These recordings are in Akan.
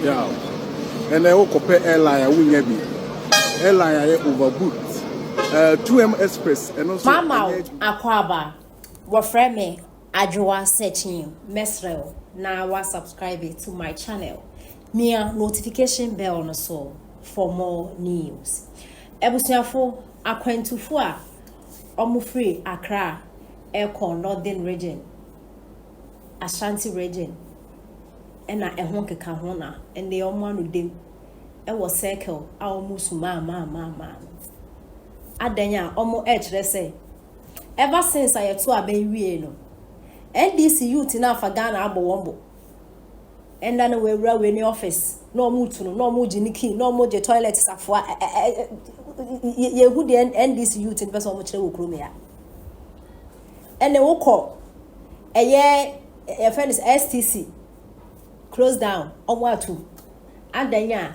Yeah. And I woke up airline, I wouldn't be. Airline, I overbooked. 2M Express, and also. Mama, Aquaba, what friend me, Adjoa searching, Mesrel, now was subscribe to my channel. Near notification bell on the soul for more news. Ebusiafo, Aquentufua, Omufri, Accra, Elko, Northern region, Ashanti region, and I honke kahona, and the Oman with them. It was circle, our Musuma, Adenya, Omo H, they say. Ever since I had to obey no. NDC youth in Ghana abo wombo. And then we were in the office. No mutu, no more jiniki, no more the toilet safwa. Ye who the NDC youth in person much will groom here. And they will call a year a friend is STC. Close down on what to. And then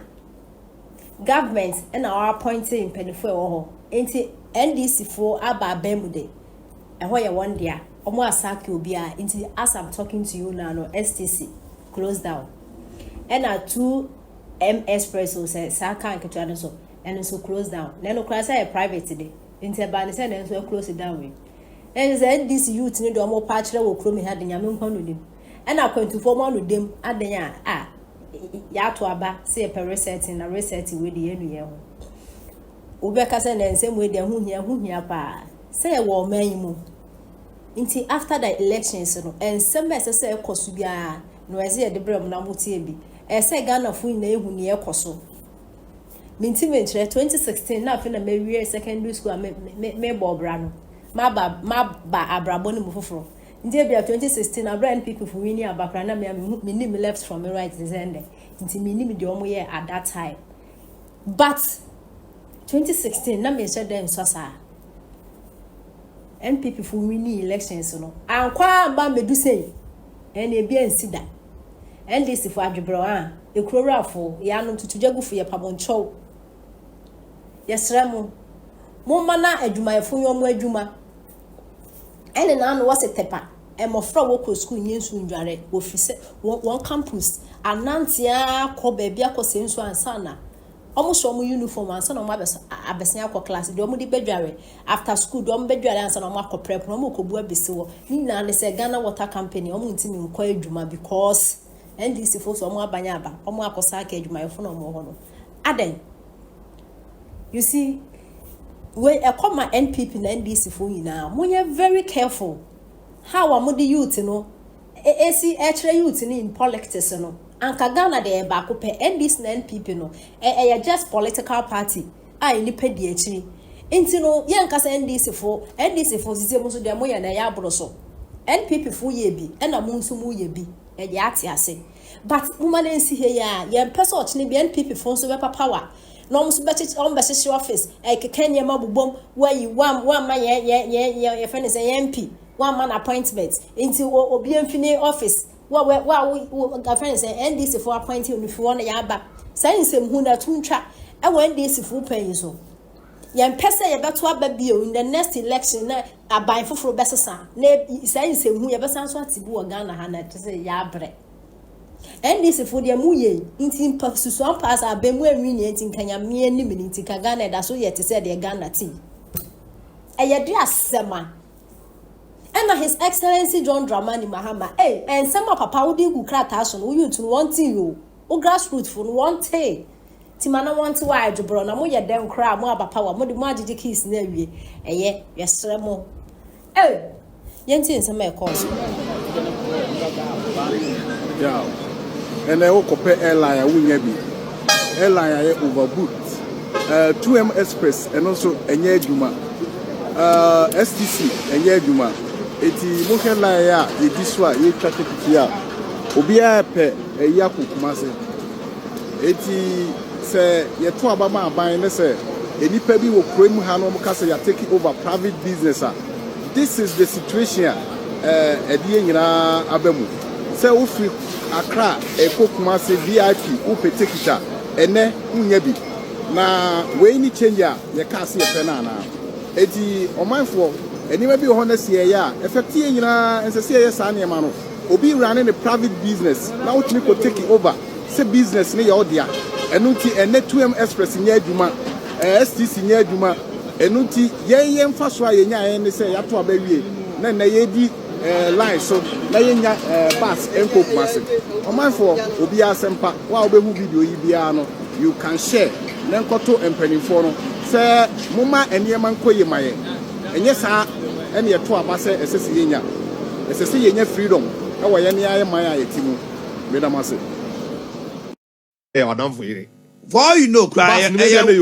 government and our appointing penifo into NDC for Abba Bemude. And where you want there, Omo Asaki will be into as I'm talking to you now, no STC close down. And 2M Express say Saka and Kitano and so close down. Then class a private today. Into a banner and so close it down with. And then this youth need to more patch will chrome had in Yamin with him. And I'm going to form one with them at the Yatuaba, say a reset in a reset with the end. Ubeka send and same way they who here pa. Say a war man until after the elections, and some messages say Kosubia, no as the Bram Namuti, and say Ghana for who near Koso. Mintimate 2016, nothing a Mary secondary school, me Bob Brano, Maba Abraboni Mufro. In the year 2016, I brand people for winning about Rana, me left from me right this end, until me the only year at that time. But 2016, na me said them Sasa. NPP for winning elections, no. And kwa ba me do say, and e be ensida. And this for Adjubro, a crora for Yano to jagu for your paboncho. Yes, Ramo. Momana eduma for your mweduma. And an an was a tepa. And my friend walk school in Sunjare, one campus, and Nantia, Kobe, Biako, Sensu, and Sana. Almost from uniform and son of my Abessiaco class, the only bedjare. After school, don't bedjare and son of Marco Prep, no more could be so. Nina, they say Ghana Water Company, almost in Koyjuma because, and this is for some more Banyaba, or more Cosake, my phone or more. Aden, you see, when I call my NPP and NDC for you now, when you're very careful. How am the youth, you know? AC extra youth in politics, you know. And Ghana de back up and this NPP, you know. Just political party. I need pediatry. Into no young cast NDC for Zimus de Moya and Yabroso. NPP for ye be, and a moonsumu ye be, and yati say. But woman see here, young person be NPP for super power. No much better on the office, a Kenya Mabu bomb where you one my your friend is a MP. One man appointment into Obianfine office. Well, friends and this for appointing if you want a yaba. Saying some who that tuncha, and when this full pay so. Yan Pessa about to baby in the next election, a buy for Bessa. Nay, saying some who ever sounds what to do a Ghana Hana to say yabre. And this for the muye, in team puffs to swamp as I've been wearing in Kenya, me and limiting Kagana, that's all yet to say the Ghana tea. A yadras, man. And His Excellency John Dramani Mahama, and some of Papa would do cratation, who you to want you, or grassroots for one day. Timana want to wire to brown, and we damn crab more about power, more the magic keys near you, and yes, Remo. Yentin, some may cause. Yeah. And I woke up airline, I wouldn't be. Airline, I overbooked. 2M Express, and also a Juma. STC, a Juma. Eti mohela ya yediswa ye twate pitia obi a pe eyaku kumase eti se ye to abama aban ne se enipa bi wo kremu ha no mka se ya take over private business. This is the situation edie nyina abamu se wo free Accra Kumase VIP wo petekita ene unya bi na we ni change ya ye ka se ye pe na na eti omanfo anyway be honest here, ya effective nyina ensese ye sa ne ma no obi running a private business now we could take it over say business ne your dia enunti ene 2M express nye adwuma STC nye adwuma enunti yen fa so ayenya yen ne say yato abawie na yedi line so na yenya bus enko kumase omanfo obi asempa wa obehu video yi bia no you can share na nkoto empanimfo no say moma enema nkoye maye enye saa ene yeto abase esese yenya esese yenya freedom e wo ye ne aye man ayetimu medamase for all you know cry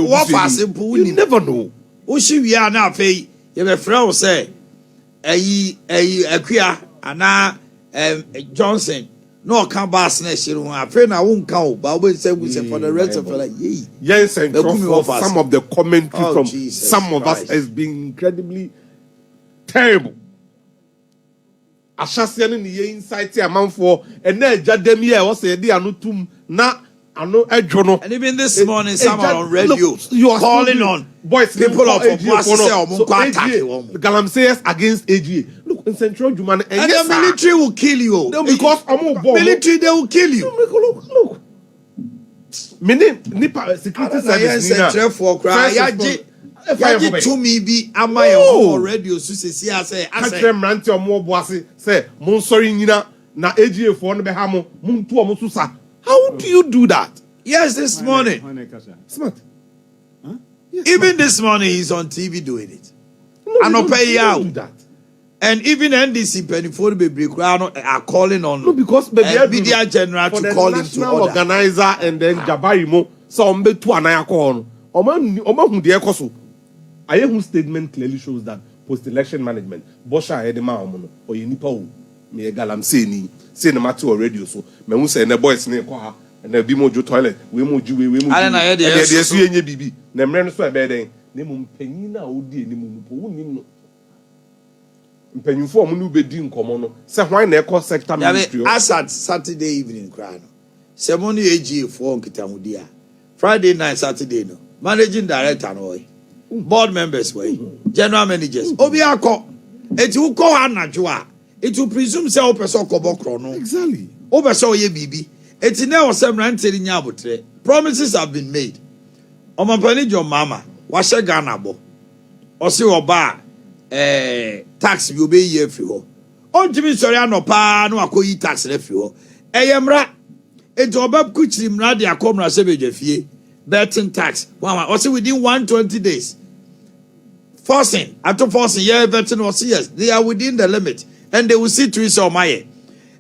what for simple you never know o shi wi na afei ye be friend say akua ana Johnson no can bass na shiri ho afei na won kan o ba we say for the rest of like yes and some of the commentary from Jesus some of Christ. us has been incredibly terrible. Ashasian in the insight a man for and then Jademia was a dear tum na ano ejono. And even this morning someone on radio you are calling on boys people of Galamseyers against AGA. Look in Central Juman and the military will kill you. No, because military they will kill you. Look. Many nipa security service Central for cry. Yaji to me be amaya on radio so say say Catch Ranti or more bossy say mon sorry nyina na AGA for no be ha mo muntu omo susa. How do you do that? Yes, this morning. Smart. Huh? Yes, even smart. This morning he's on TV doing it. No, and not pay out. Do that. And even NDC penny for the baby are calling on no because media general to call him to order. Organizer and then Jabarimo so mbe tu anaya call Oma hu de ekoso. Aye who statement clearly shows that post-election management Bosha Edema Omono or Yenipa o me galam say ni say no matter radio so me hu say na boys ne kwa ha na bi mo jo toilet we mo ju we mo de yesu yenye bibi na mre no so e be den ne mo mpanyin na odi eni mo po wonim no mpanyinfo omo no be di nkomo no say hwan na ekọ sector ministry as at Saturday evening cry no say mo no AG for nkitahudia Friday night Saturday no managing director no board members way general managers obi akọ eti wo kọ anadwo a it will presume say person kobokro no exactly person ye bibi eti na osem ranteri nya abotre promises have been made omampani jo mama wa she Ghana bo osi oba tax bi obe ye fi ho ontimi sori anopa na akoyi tax re fi ho eyemra eti oba kuchiri mra de akomra se bedwafie betting tax osi within 120 days forcing yeah betting was yes they are within the limit and they will see to it or my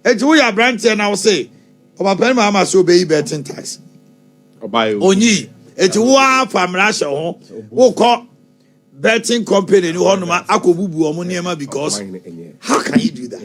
eti we are branch and I will say omampani mama so be betting tax onyi eti wa famra she ho wo ko betting company ni honoma akobubu omo niema because how can you do that?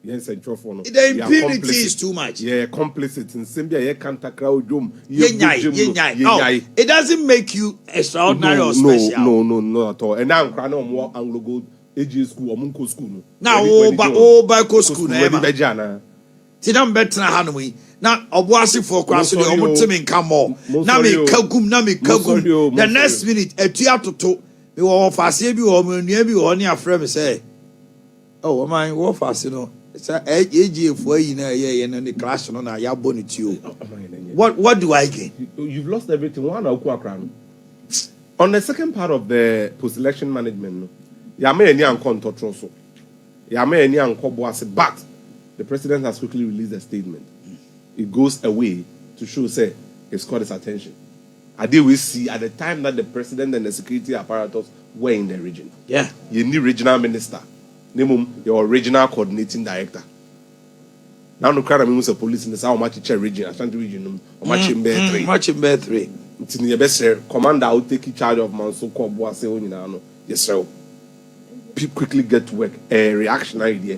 Yes, and for no. The impunity is too much. Yeah, complicit in Simbia, ye can't crowd jum. It doesn't make you extraordinary or special. No, at all. And now I'm crying on more Anglo Gold AG school or Munko school. Now, Bako school, Tidam Betra Hanui. Now, Obwasi for Crassi or Mutimin Camo. Nami Kagum. The next minute, a theatre to you or Fasebi or Muniebi or near frame say, oh, my war fast, you know. It's a AG for and the clash on a yabon to you. What do I gain? You've lost everything. One on the second part of the post-election management, Yame any uncle Totroso. Yame any uncle Boase, but the president has quickly released a statement. It goes away to show, say, it's caught his attention. I did we see at the time that the president and the security apparatus were in the region. Yeah. You need regional minister. Your regional coordinating director. Now no crowd means the police in the south much region, Ashanti region, or much in Bear 3. Much in Bear 3. It's in your best commander will take charge of Manso Koboase. Yes, sir. Quickly get to work. A reactionary idea.